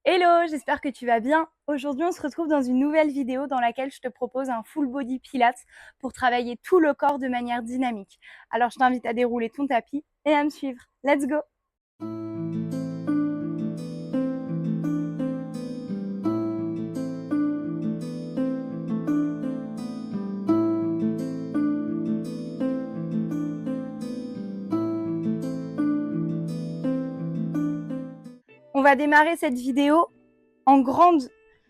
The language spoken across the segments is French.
Hello, j'espère que tu vas bien. Aujourd'hui, on se retrouve dans une nouvelle vidéo dans laquelle je te propose un full body pilates pour travailler tout le corps de manière dynamique. Alors, je t'invite à dérouler ton tapis et à me suivre. Let's go! On va démarrer cette vidéo en grande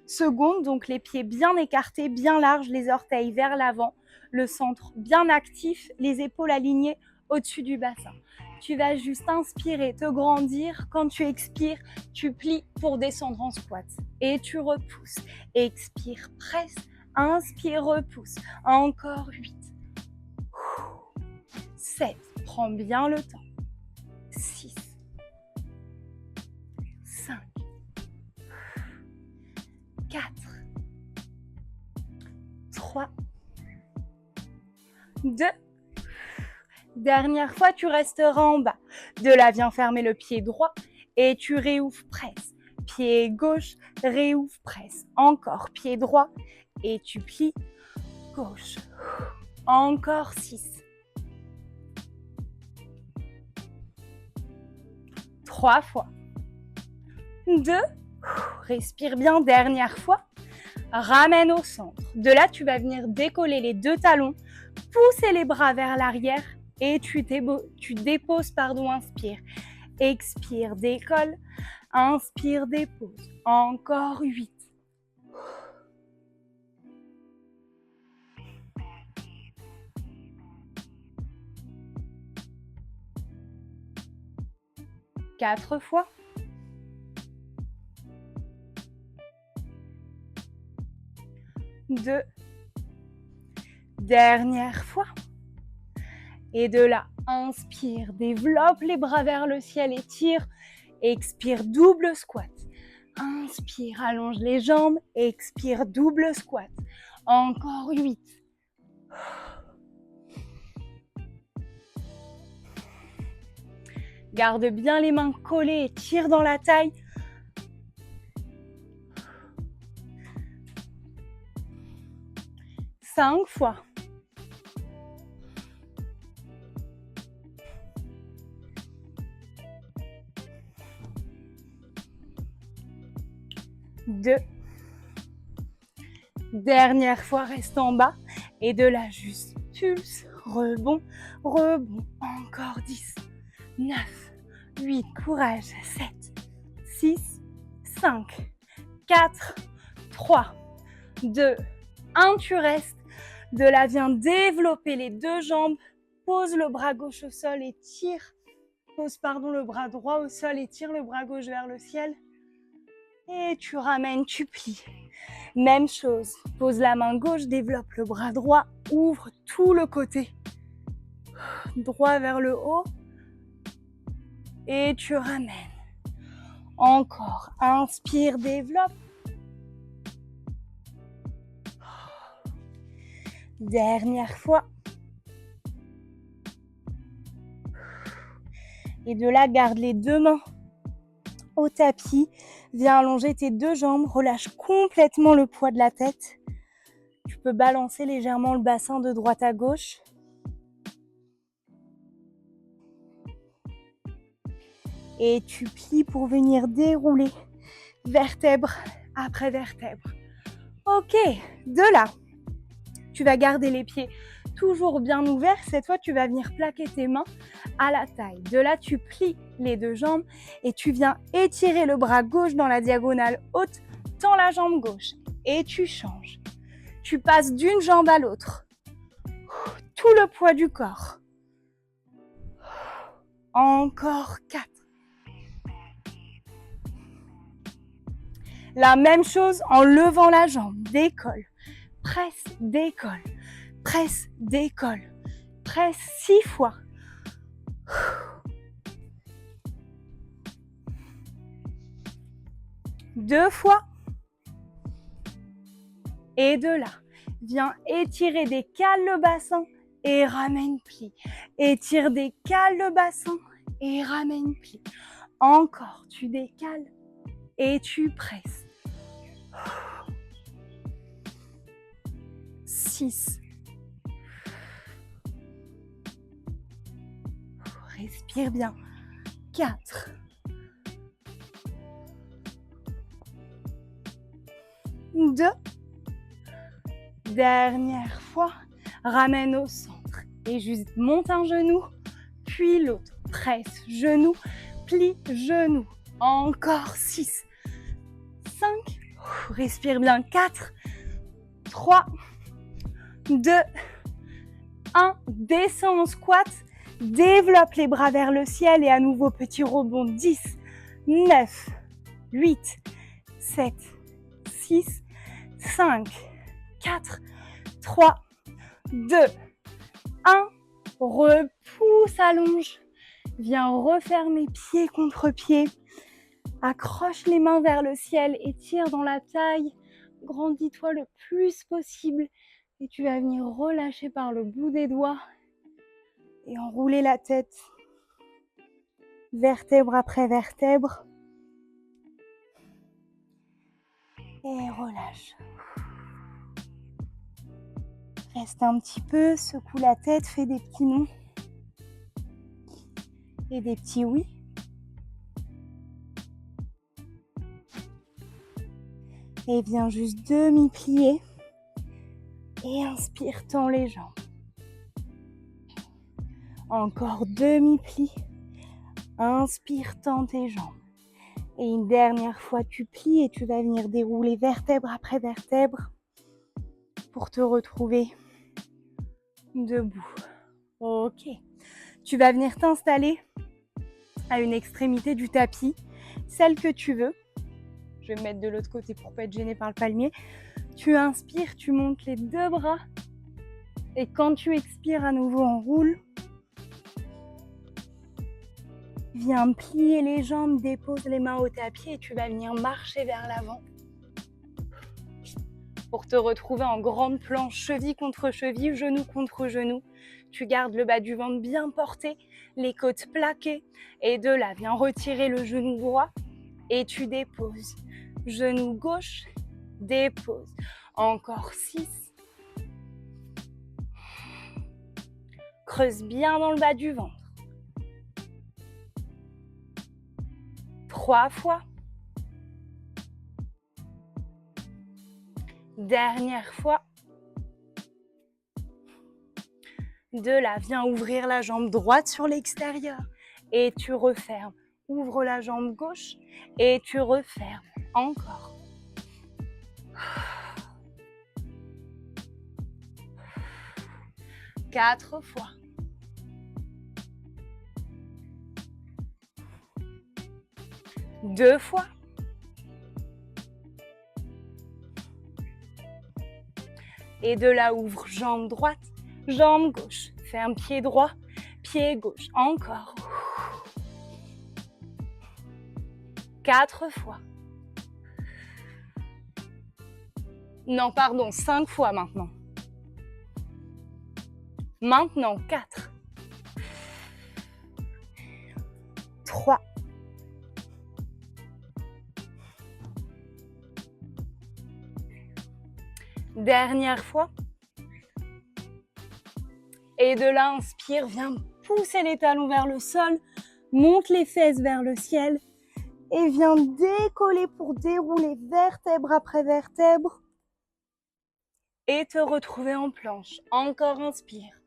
seconde, donc les pieds bien écartés, bien larges, les orteils vers l'avant, le centre bien actif, les épaules alignées au-dessus du bassin. Tu vas juste inspirer, te grandir. Quand tu expires, tu plies pour descendre en squat. Et tu repousses. Expire, presse. Inspire, repousse. Encore 8. 7. Prends bien le temps. 6. 5. 4. 3. 2. Dernière fois, tu resteras en bas. De là, viens fermer le pied droit et tu réouvres, presse. Pied gauche, réouvre, presse. Encore pied droit et tu plies gauche. Encore 6. 3 fois. 2. Respire bien, dernière fois. Ramène au centre. De là, tu vas venir décoller les deux talons, pousser les bras vers l'arrière et tu déposes, inspire. Expire, décolle. Inspire, dépose. Encore 8. 4 fois. 2. Dernière fois. Et de là, inspire, développe les bras vers le ciel, étire. Expire, double squat. Inspire, allonge les jambes. Expire, double squat. Encore 8. Garde bien les mains collées, tire dans la taille. 5 fois. 2. Dernière fois, reste en bas. Et de là, juste pulse, rebond, rebond. Encore 10, 9, 8, courage. 7, 6, 5, 4, 3, 2, 1. Tu restes. De là, viens développer les deux jambes. Pose le bras gauche au sol et tire. Pose, le bras droit au sol et tire le bras gauche vers le ciel. Et tu ramènes, tu plies. Même chose, pose la main gauche, développe le bras droit, ouvre tout le côté. Droit vers le haut. Et tu ramènes. Encore, inspire, développe. Dernière fois. Et de là, garde les deux mains au tapis. Viens allonger tes deux jambes, relâche complètement le poids de la tête. Tu peux balancer légèrement le bassin de droite à gauche. Et tu plies pour venir dérouler vertèbre après vertèbre. Ok, de là, tu vas garder les pieds toujours bien ouverts. Cette fois, tu vas venir plaquer tes mains à la taille. De là, tu plies les deux jambes et tu viens étirer le bras gauche dans la diagonale haute, tends la jambe gauche et tu changes. Tu passes d'une jambe à l'autre. Tout le poids du corps. Encore 4. La même chose en levant la jambe. Décolle. Presse, décolle. Presse, décolle. Presse 6 fois. Deux fois. Et de là, viens étirer, décale le bassin et ramène, plie. Étire, décale le bassin et ramène, plie. Encore, tu décales et tu presses. 6. Respire bien. 4. 2. Dernière fois. Ramène au centre. Et juste monte un genou, puis l'autre. Presse, genou, plie, genou. Encore 6. 5. Respire bien. 4. 3. 2. 1. Descends en squat. Développe les bras vers le ciel et à nouveau petit rebond. 10, 9, 8, 7, 6, 5, 4, 3, 2, 1. Repousse, allonge. Viens refermer pied contre pied. Accroche les mains vers le ciel, étire dans la taille. Grandis-toi le plus possible. Et tu vas venir relâcher par le bout des doigts. Et enrouler la tête, vertèbre après vertèbre. Et relâche. Reste un petit peu, secoue la tête, fais des petits non. Et des petits oui. Et viens juste demi-plier. Et inspire, tends les jambes. Encore demi-pli. Inspire, tends tes jambes. Et une dernière fois, tu plies et tu vas venir dérouler vertèbre après vertèbre pour te retrouver debout. Ok. Tu vas venir t'installer à une extrémité du tapis, celle que tu veux. Je vais me mettre de l'autre côté pour pas être gênée par le palmier. Tu inspires, tu montes les deux bras. Et quand tu expires, à nouveau, enroule. Viens plier les jambes, dépose les mains au tapis et tu vas venir marcher vers l'avant. Pour te retrouver en grande planche, cheville contre cheville, genou contre genou. Tu gardes le bas du ventre bien porté, les côtes plaquées. Et de là, viens retirer le genou droit et tu déposes. Genou gauche, dépose. Encore 6. Creuse bien dans le bas du ventre. 3 fois. Dernière fois. De là, viens ouvrir la jambe droite sur l'extérieur et tu refermes. Ouvre la jambe gauche et tu refermes. Encore. Quatre fois. Deux fois. Et de là, ouvre jambe droite, jambe gauche. Ferme pied droit, pied gauche. Encore. 4 fois. Non, pardon, 5 fois maintenant. Maintenant, 4. 3. 2. Fois. Et de là, inspire, viens pousser les talons vers le sol, monte les fesses vers le ciel et viens décoller pour dérouler vertèbre après vertèbre et te retrouver en planche. Encore inspire.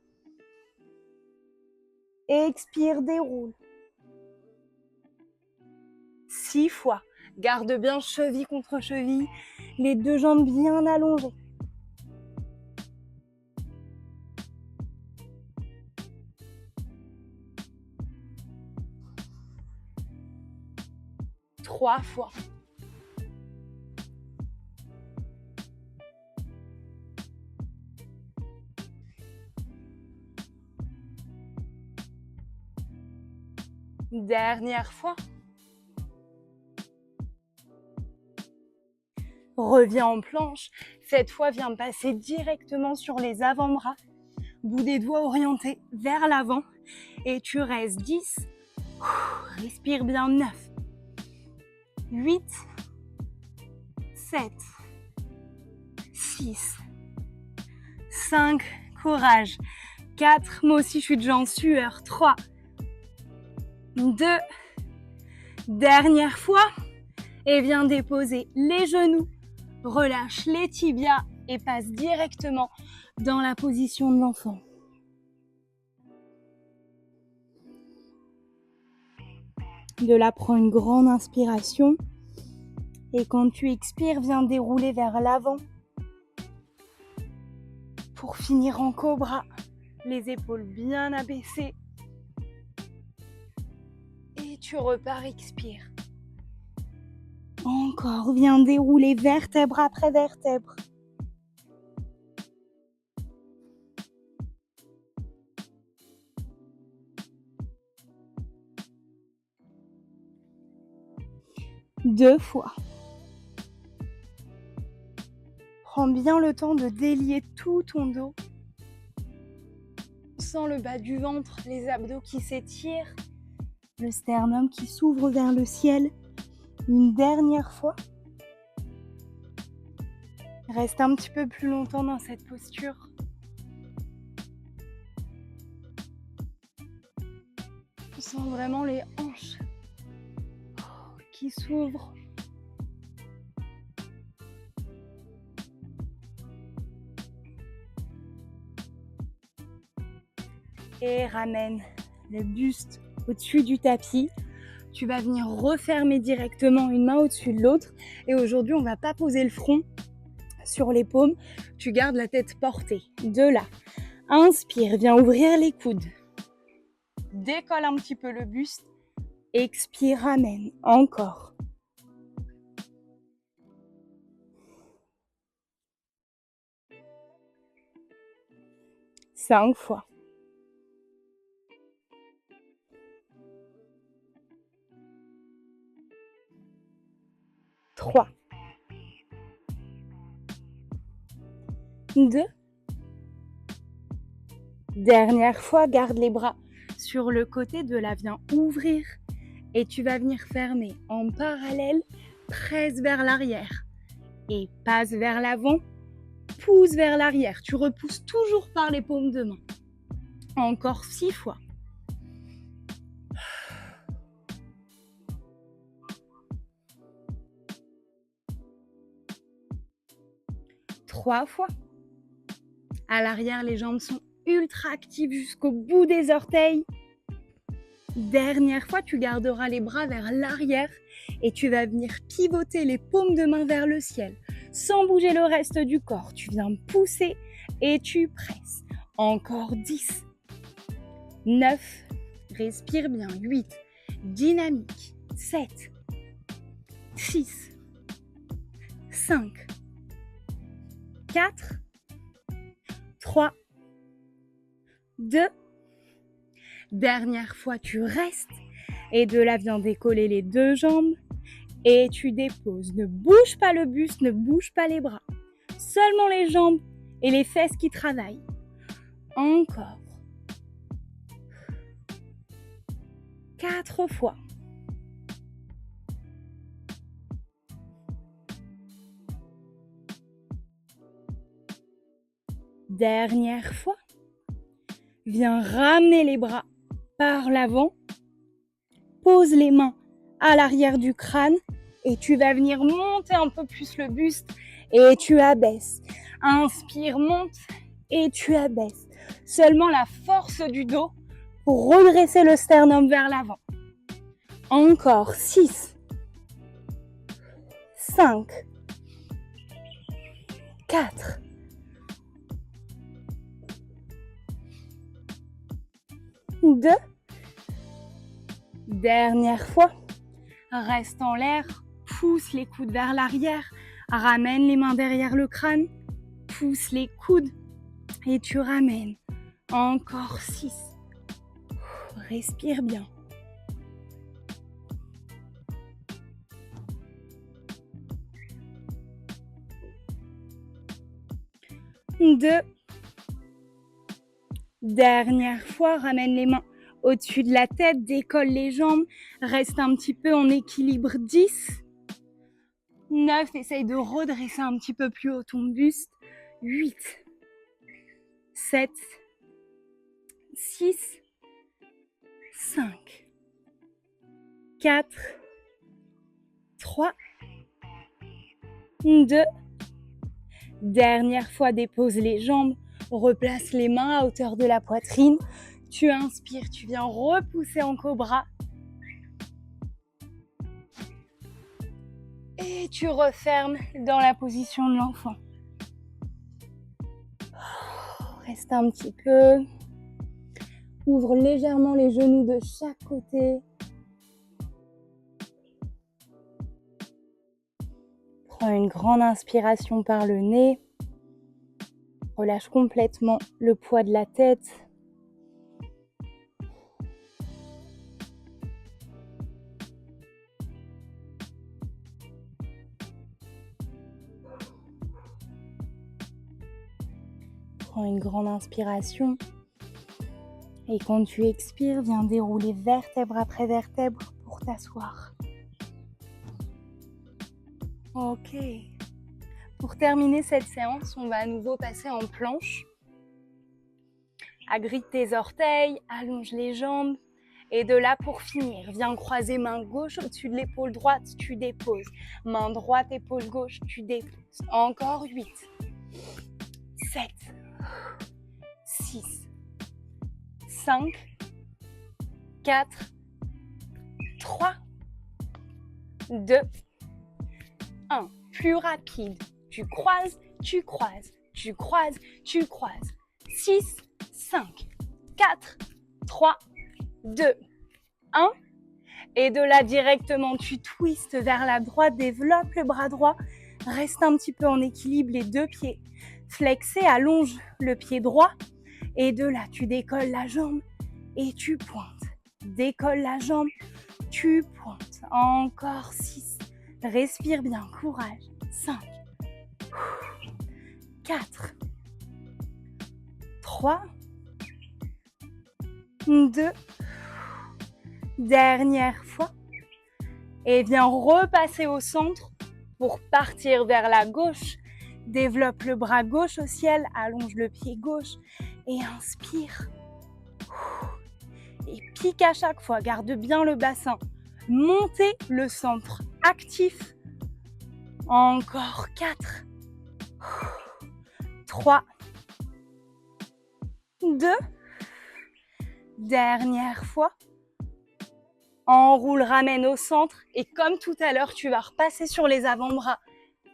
Expire, déroule. 6 fois. Garde bien cheville contre cheville, les deux jambes bien allongées. 3 fois. Dernière fois. Reviens en planche. Cette fois, viens passer directement sur les avant-bras. Bout des doigts orientés vers l'avant. Et tu restes 10. Respire bien. 9. 8. 7, 6, 5, courage. 4, moi aussi je suis déjà en sueur. 3, 2, dernière fois. Et viens déposer les genoux, relâche les tibias et passe directement dans la position de l'enfant. De là, prends une grande inspiration. Et quand tu expires, viens dérouler vers l'avant. Pour finir en cobra, les épaules bien abaissées. Et tu repars, expire. Encore, viens dérouler vertèbre après vertèbre. Deux fois. Prends bien le temps de délier tout ton dos. Sens le bas du ventre, les abdos qui s'étirent, le sternum qui s'ouvre vers le ciel. Une dernière fois. Reste un petit peu plus longtemps dans cette posture. Sens vraiment les hanches qui s'ouvrent. Et ramène le buste au-dessus du tapis. Tu vas venir refermer directement une main au-dessus de l'autre. Et aujourd'hui, on ne va pas poser le front sur les paumes. Tu gardes la tête portée. De là, inspire, viens ouvrir les coudes. Décolle un petit peu le buste. Expire, ramène. Encore. Cinq fois. 3, 2. Dernière fois, garde les bras sur le côté de là, viens ouvrir et tu vas venir fermer en parallèle, presse vers l'arrière et passe vers l'avant, pousse vers l'arrière. Tu repousses toujours par les paumes de main. Encore 6 fois. 3 fois. À l'arrière, les jambes sont ultra actives jusqu'au bout des orteils. Dernière fois, tu garderas les bras vers l'arrière et tu vas venir pivoter les paumes de main vers le ciel. Sans bouger le reste du corps, tu viens pousser et tu presses. Encore 10, 9, respire bien, 8, dynamique, 7, 6, 5, 4, 3, 2, dernière fois, tu restes et de là, viens décoller les deux jambes et tu déposes. Ne bouge pas le buste, ne bouge pas les bras. Seulement les jambes et les fesses qui travaillent. Encore. 4 fois. Dernière fois. Viens ramener les bras par l'avant. Pose les mains à l'arrière du crâne et tu vas venir monter un peu plus le buste et tu abaisses. Inspire, monte et tu abaisses. Seulement la force du dos pour redresser le sternum vers l'avant. Encore 6, 5, 4, 2. Dernière fois. Reste en l'air, pousse les coudes vers l'arrière, ramène les mains derrière le crâne, pousse les coudes et tu ramènes. Encore 6. Respire bien. 2. Dernière fois, ramène les mains au-dessus de la tête, décolle les jambes, reste un petit peu en équilibre. 10, 9, essaye de redresser un petit peu plus haut ton buste. 8, 7, 6, 5, 4, 3, 2. Dernière fois, dépose les jambes, replace les mains à hauteur de la poitrine. Tu inspires, tu viens repousser en cobra. Et tu refermes dans la position de l'enfant. Reste un petit peu. Ouvre légèrement les genoux de chaque côté. Prends une grande inspiration par le nez. Relâche complètement le poids de la tête. Prends une grande inspiration. Et quand tu expires, viens dérouler vertèbre après vertèbre pour t'asseoir. Ok. Pour terminer cette séance, on va à nouveau passer en planche. Agrippe tes orteils, allonge les jambes. Et de là, pour finir, viens croiser main gauche au-dessus de l'épaule droite, tu déposes. Main droite, épaule gauche, tu déposes. Encore 8, 7, 6, 5, 4, 3, 2, 1. Plus rapide. Tu croises, tu croises, tu croises, tu croises. 6, 5, 4, 3, 2, 1. Et de là, directement, tu twistes vers la droite, développe le bras droit. Reste un petit peu en équilibre, les deux pieds flexés, allonge le pied droit. Et de là, tu décolles la jambe et tu pointes. Décolle la jambe, tu pointes. Encore 6. Respire bien, courage. 5, 4, 3, 2. Dernière fois. Et viens repasser au centre pour partir vers la gauche. Développe le bras gauche au ciel, allonge le pied gauche et inspire. Et pique à chaque fois, garde bien le bassin. Montez le centre actif. Encore 4, 3, 2. Dernière fois. Enroule, ramène au centre et comme tout à l'heure, tu vas repasser sur les avant-bras,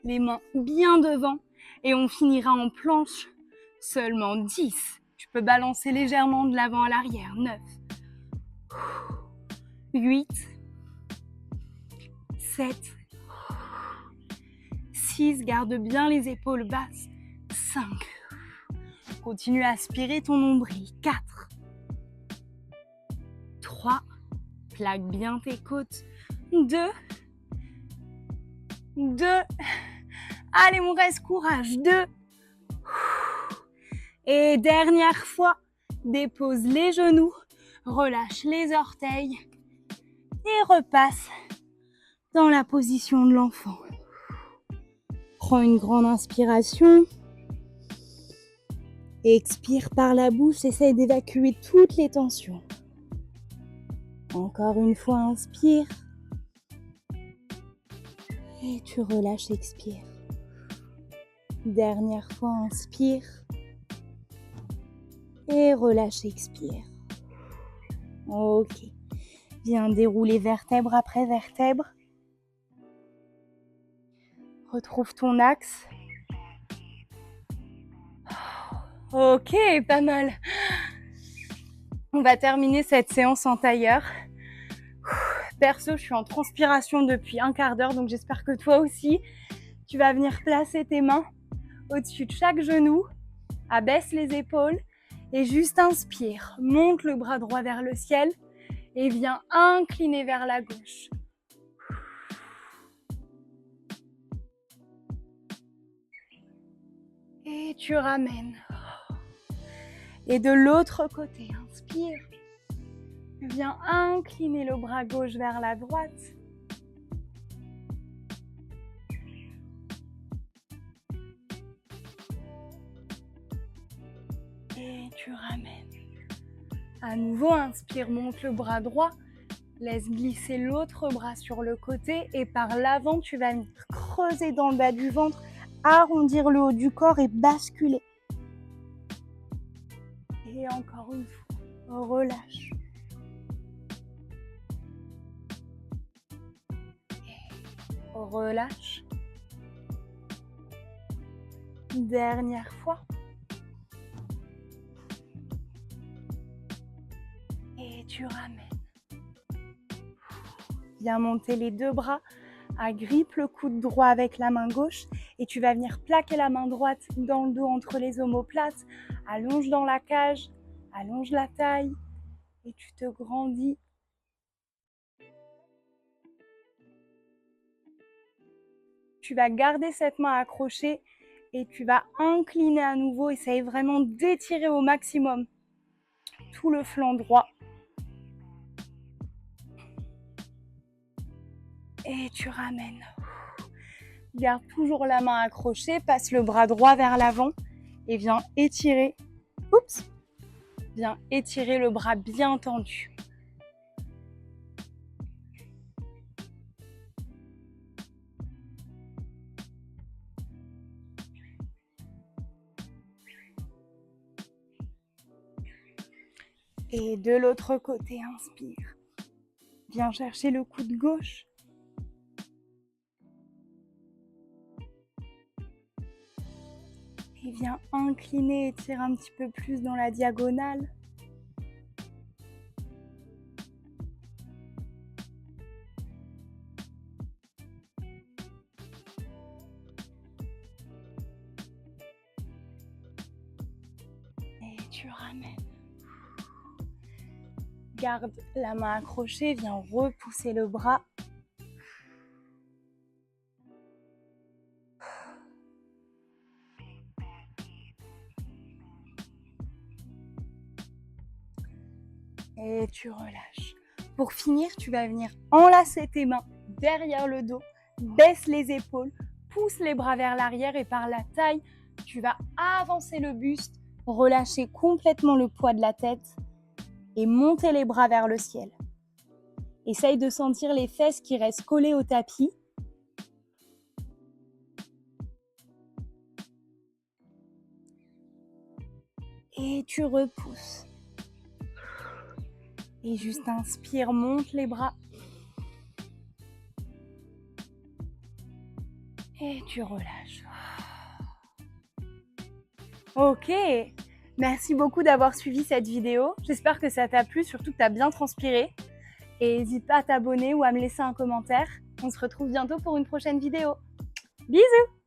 les mains bien devant et on finira en planche. Seulement 10. Tu peux balancer légèrement de l'avant à l'arrière. 9, 8, 7, 6. Garde bien les épaules basses. 5. Continue à aspirer ton nombril. 4, 3. Plaque bien tes côtes. 2. Allez, on reste courage. 2. Et dernière fois, dépose les genoux, relâche les orteils et repasse dans la position de l'enfant. Prends une grande inspiration. Expire par la bouche, essaye d'évacuer toutes les tensions. Encore une fois, inspire. Et tu relâches, expire. Dernière fois, inspire. Et relâche, expire. Ok. Viens dérouler vertèbre après vertèbre. Retrouve ton axe. Ok, pas mal. On va terminer cette séance en tailleur. Perso, je suis en transpiration depuis un quart d'heure, donc j'espère que toi aussi. Tu vas venir placer tes mains au-dessus de chaque genou, abaisse les épaules et juste inspire. Monte le bras droit vers le ciel et viens incliner vers la gauche. Et tu ramènes. Et de l'autre côté, inspire. Viens incliner le bras gauche vers la droite. tu ramènes. À nouveau, inspire, monte le bras droit. Laisse glisser l'autre bras sur le côté et par l'avant, tu vas venir creuser dans le bas du ventre, arrondir le haut du corps et basculer. Et encore une fois, relâche. Et relâche. Dernière fois. Et tu ramènes. Viens monter les deux bras, agrippe le coude droit avec la main gauche et tu vas venir plaquer la main droite dans le dos entre les omoplates, allonge dans la cage, allonge la taille et tu te grandis. Tu vas garder cette main accrochée et tu vas incliner à nouveau, essaye vraiment d'étirer au maximum tout le flanc droit. Et tu ramènes. Garde toujours la main accrochée, passe le bras droit vers l'avant et viens étirer. Oups! Viens étirer le bras bien tendu. Et de l'autre côté, inspire. Viens chercher le coude gauche. Et viens incliner, étire un petit peu plus dans la diagonale. Et tu ramènes. Garde la main accrochée, viens repousser le bras. Et tu relâches. Pour finir, tu vas venir enlacer tes mains derrière le dos, baisse les épaules, pousse les bras vers l'arrière et par la taille, tu vas avancer le buste, relâcher complètement le poids de la tête et monter les bras vers le ciel. Essaye de sentir les fesses qui restent collées au tapis. Et tu repousses. Et juste inspire, monte les bras. Et tu relâches. Ok, merci beaucoup d'avoir suivi cette vidéo. J'espère que ça t'a plu, surtout que tu as bien transpiré. Et n'hésite pas à t'abonner ou à me laisser un commentaire. On se retrouve bientôt pour une prochaine vidéo. Bisous!